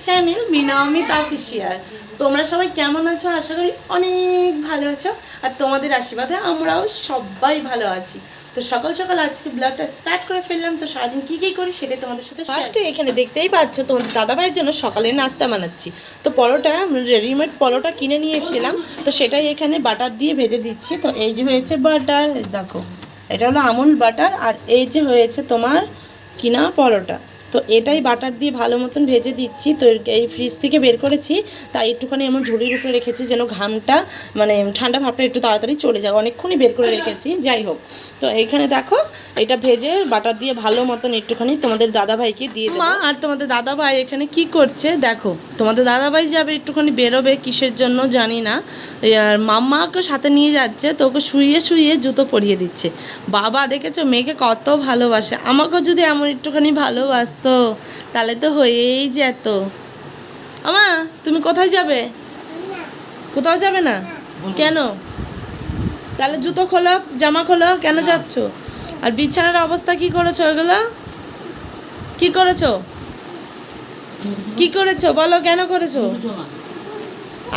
Channel Mina Amit official. তোমরা সবাই কেমন আছো? আশা করি অনেক ভালো আছো, আর তোমাদের আশীর্বাদে আমরাও সবাই ভালো আছি। তো সকাল সকাল আজকে ব্লগটা স্টার্ট করে ফেললাম। তো সারাদিন কী কী করি সেটাই তোমাদের সাথে ফার্স্টে এখানে দেখতেই পাচ্ছ তোমাদের দাদাভাইয়ের জন্য সকালে নাস্তা বানাচ্ছি। তো পরোটা, রেডিমেড পরোটা কিনে নিয়ে এসেছিলাম, তো সেটাই এখানে বাটার দিয়ে ভেজে দিচ্ছি। তো এই যে হয়েছে বাটার, দেখো এটা হলো আমুল বাটার, আর এই যে হয়েছে তোমার কিনা পরোটা। তো এটাই বাটার দিয়ে ভালো মতন ভেজে দিচ্ছি। তো এই ফ্রিজ থেকে বের করেছি, তাই একটুখানি আমার ঝুড়ির উপরে রেখেছি যেন ঘামটা মানে ঠান্ডা ভাবটা একটু তাড়াতাড়ি চলে যায়। অনেকক্ষণই বের করে রেখেছি, যাই হোক। তো এইখানে দেখো এটা ভেজে বাটার দিয়ে ভালো মতন একটুখানি তোমাদের দাদাভাইকে দিয়ে দেবো। আর তোমাদের দাদাভাই এখানে কি করছে দেখো। তোমাদের দাদাভাই যাবে একটুখানি বেরোবে, কিসের জন্য জানি না। আর মাম্মাকে সাথে নিয়ে যাচ্ছে, তো ওকে শুইয়ে শুইয়ে জুতো পরিয়ে দিচ্ছে। বাবা দেখেছো মেয়েকে কত ভালোবাসে। আমাকেও যদি এমন একটুখানি ভালোবাসতো তাহলে তো হয়েই যেত। আমা তুমি কোথায় যাবে? কোথাও যাবে না কেন? তাহলে জুতো খোলো, জামা খোলো, কেন যাচ্ছ? আর বিছানার অবস্থা কি করেছো? এগুলো কি করেছো? কি করেছো বলো, কেন করেছো?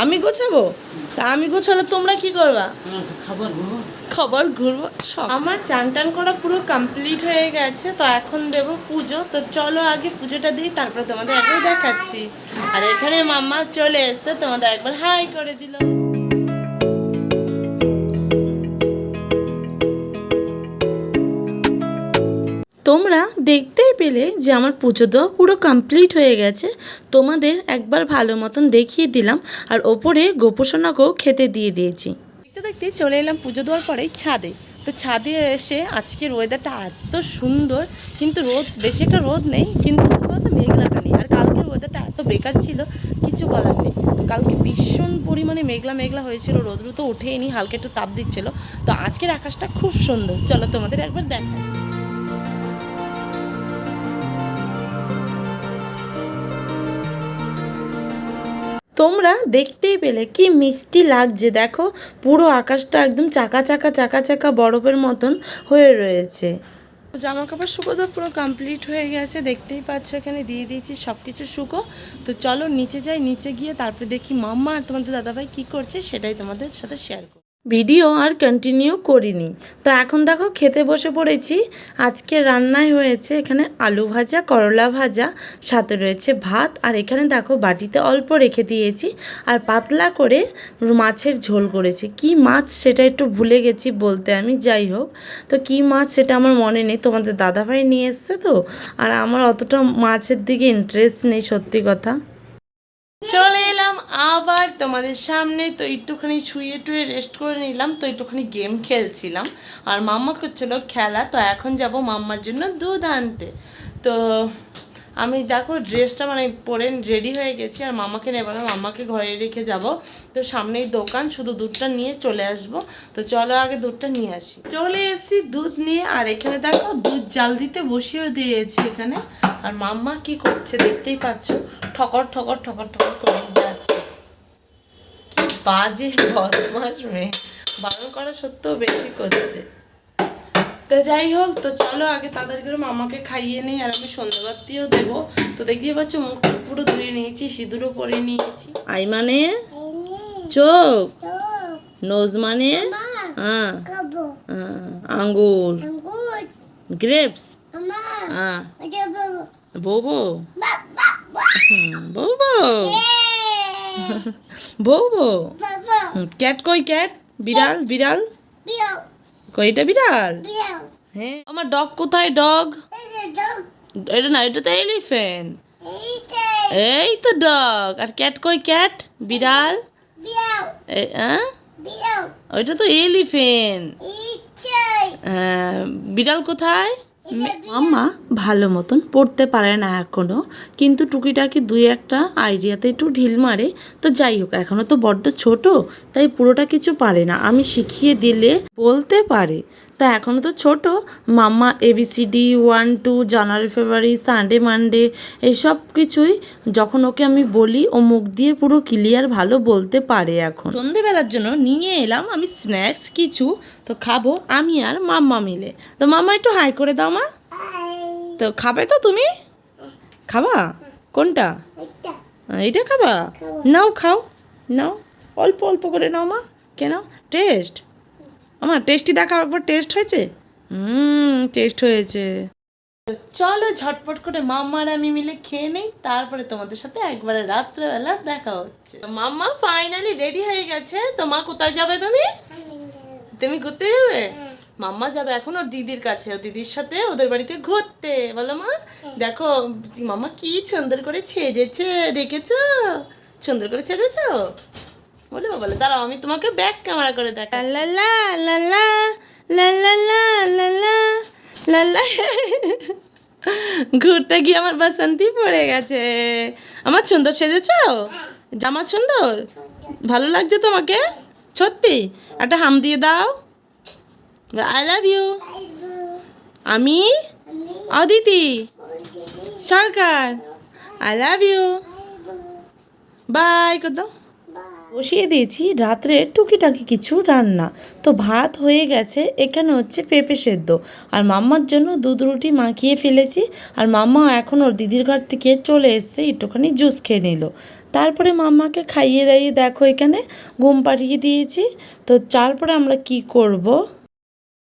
আমি গোছাবো? তা আমি গোছালে তোমরা কি করবা? খবর ঘুরবো। আমার চান টান করা পুরো কমপ্লিট হয়ে গেছে। তো এখন দেব পুজো। তো চলো আগে পুজোটা দিই, তারপরে তোমাদের একবার দেখাচ্ছি। আর এখানে মাম্মা চলে এসছে, তোমাদের একবার হাই করে দিল। তোমরা দেখতেই পেলে যে আমার পুজো দেওয়া পুরো কমপ্লিট হয়ে গেছে। তোমাদের একবার ভালো মতন দেখিয়ে দিলাম, আর ওপরে গোপোষণাকেও খেতে দিয়ে দিয়েছি। দেখতে দেখতে চলে এলাম পুজো দেওয়ার পরেই ছাদে। তো ছাদে এসে আজকের ওয়েদারটা এত সুন্দর, কিন্তু রোদ, বেশি একটা রোদ নেই, কিন্তু মেঘলাটা নেই। আর কালকের ওয়েদারটা এত বেকার ছিল, কিছু বলার নেই। তো কালকে ভীষণ পরিমাণে মেঘলা মেঘলা হয়েছিল, রোদ্রু তো উঠেই নি, হালকা একটু তাপ দিচ্ছিল। তো আজকের আকাশটা খুব সুন্দর, চলো তোমাদের একবার দেখাই। তোমরা দেখতেই পেলে কি মিষ্টি লাগছে, দেখো পুরো আকাশটা একদম চাকা চাকা চাকা চাকা বরফের মতন হয়ে রয়েছে। জামা কাপড় শুকো তো পুরো কমপ্লিট হয়ে গেছে, দেখতেই পাচ্ছ এখানে দিয়ে দিয়েছি সব কিছু শুকো। তো চলো নিচে যাই, নিচে গিয়ে তারপরে দেখি মাম্মা আর তোমাদের দাদাভাই কি করছে সেটাই তোমাদের সাথে শেয়ার করব। ভিডিও আর কন্টিনিউ করিনি। তো এখন দেখো খেতে বসে পড়েছি। আজকে রান্নায় হয়েছে এখানে আলু ভাজা, করলা ভাজা, সাথে রয়েছে ভাত। আর এখানে দেখো বাটিতে অল্প রেখে দিয়েছি, আর পাতলা করে মাছের ঝোল করেছি। কি মাছ সেটা একটু ভুলে গেছি বলতে আমি, যাই হোক। তো কি মাছ সেটা আমার মনে নেই, তোমাদের দাদাভাই নিয়ে এসছে তো, আর আমার অতটা মাছের দিকে ইন্টারেস্ট নেই সত্যি কথা। চলে এলাম আবার তোমাদের সামনে। তো একটুখানি শুয়ে টুয়ে রেস্ট করে নিলাম। তো একটুখানি গেম খেলছিলাম, আর মাম্মা করছিল খেলা। তো এখন যাব মাম্মার জন্য দুধ আনতে। তো আমি দেখো ড্রেসটা মানে পরে রেডি হয়ে গেছি, আর মাম্মাকে নেব না, মাম্মাকে ঘরে রেখে যাব। তো সামনেই দোকান, শুধু দুধটা নিয়ে চলে আসব। তো চলো আগে দুধটা নিয়ে আসি। চলে এসেছি দুধ নিয়ে, আর এখানে দেখো দুধ জাল দিতে বসিয়ে দিয়েছি এখানে। আর মাম্মা কি করছে দেখতেই পাচ্ছ, ঠকর ঠকর ঠকর ঠকর করে যাচ্ছে। কি বাজে বদমাস মেয়ে, বারণ করা সত্ত্বেও বেশি করছে। তো যাই হোক, তো চলো আগে তাদের করে মামাকে খাইয়ে নিই, আর আমি সন্ধ্যাবাতিও দেবো। তো দেখতেই পাচ্ছ মুখটা পুরো ধুয়ে নিয়েছি, সিঁদুরও পরে নিয়েছি। আই মানে চোখ, নোজ মানে আঙ্গুর, গ্রেপস, বৌবো, বৌবো, বৌবো। ক্যাট কই ক্যাট? বিড়াল, বিড়াল কই? এটা বিড়াল? হ্যাঁ। আমার ডগ কোথায়? ডগ এটা না, এটা তো এলিফ্যান্ট। এই তো ডগ। আর ক্যাট কই? ক্যাট, বিড়াল। ওইটা তো এলিফ্যান্ট। হ্যাঁ, বিড়াল কোথায়? মাম্মা ভালো মতন পড়তে পারে না এখনও, কিন্তু টুকিটাকি দুই একটা আইডিয়াতে একটু ঢিল মারে। তো যাই হোক, এখনও তো বড্ড ছোট, তাই পুরোটা কিছু পারে না। আমি শিখিয়ে দিলে বলতে পারে। তা এখনও তো ছোট। মাম্মা ABCD 1 2 জানুয়ারি ফেব্রুয়ারি সানডে মানডে এইসব কিছুই যখন ওকে আমি বলি, ও মুখ দিয়ে পুরো ক্লিয়ার ভালো বলতে পারে এখন। সন্ধেবেলার জন্য নিয়ে এলাম আমি স্ন্যাক্স কিছু। তো খাবো আমি আর মাম্মা মিলে। তো মাম্মা একটু হাই করে দাও মা। তো খাবে তো তুমি? খাবা কোনটা? এইটা খাবা? নাও খাও, নাও, অল্প অল্প করে নাও মা। কেন? টেস্ট আমার টেস্টি দেখা, একবার টেস্ট হয়েছে? টেস্ট হয়েছে। চলো ঝটপট করে মাম্মা আর আমি মিলে খেয়ে নেই, তারপরে তোমাদের সাথে একবারে রাত্রেবেলা দেখা হচ্ছে। মাম্মা ফাইনালি রেডি হয়ে গেছে। তো মা কোথায় যাবে তুমি? তুমি ঘুরতে যাবে? মাম্মা যাবে এখন ওর দিদির কাছে, ওর দিদির সাথে ওদের বাড়িতে ঘুরতে। বলো মা। দেখো মাম্মা কি সুন্দর করে ছেজেছে, দেখেছো? সুন্দর করে ছেজেছো? বলো বলো, দাঁড়াও আমি তোমাকে ব্যাক ক্যামেরা করে দেখ। লা লা লা লা লা লা লা লা লা লা লা। ঘুরতে গিয়ে আমার বাসন্তী পড়ে গেছে। আমার সুন্দর সেজেছো? জামা সুন্দর, ভালো লাগছে তোমাকে? সত্যি একটা হাম দিয়ে দাও। I love you. আমি Aditi Sarkar, I love you. বাই কত। বসিয়ে দিয়েছি রাত্রে টুকিটাকি কিছু রান্না। তো ভাত হয়ে গেছে, এখানে হচ্ছে পেঁপে সেদ্ধ, আর মাম্মার জন্য দুধ রুটি মাখিয়ে ফেলেছি। আর মাম্মা এখন ওর দিদির ঘর থেকে চলে এসছে, একটুখানি জুস খেয়ে নিল। তারপরে মাম্মাকে খাইয়ে দাইয়ে দেখো এখানে ঘুম পাড়িয়ে দিয়েছি। তো তারপরে আমরা কি করব।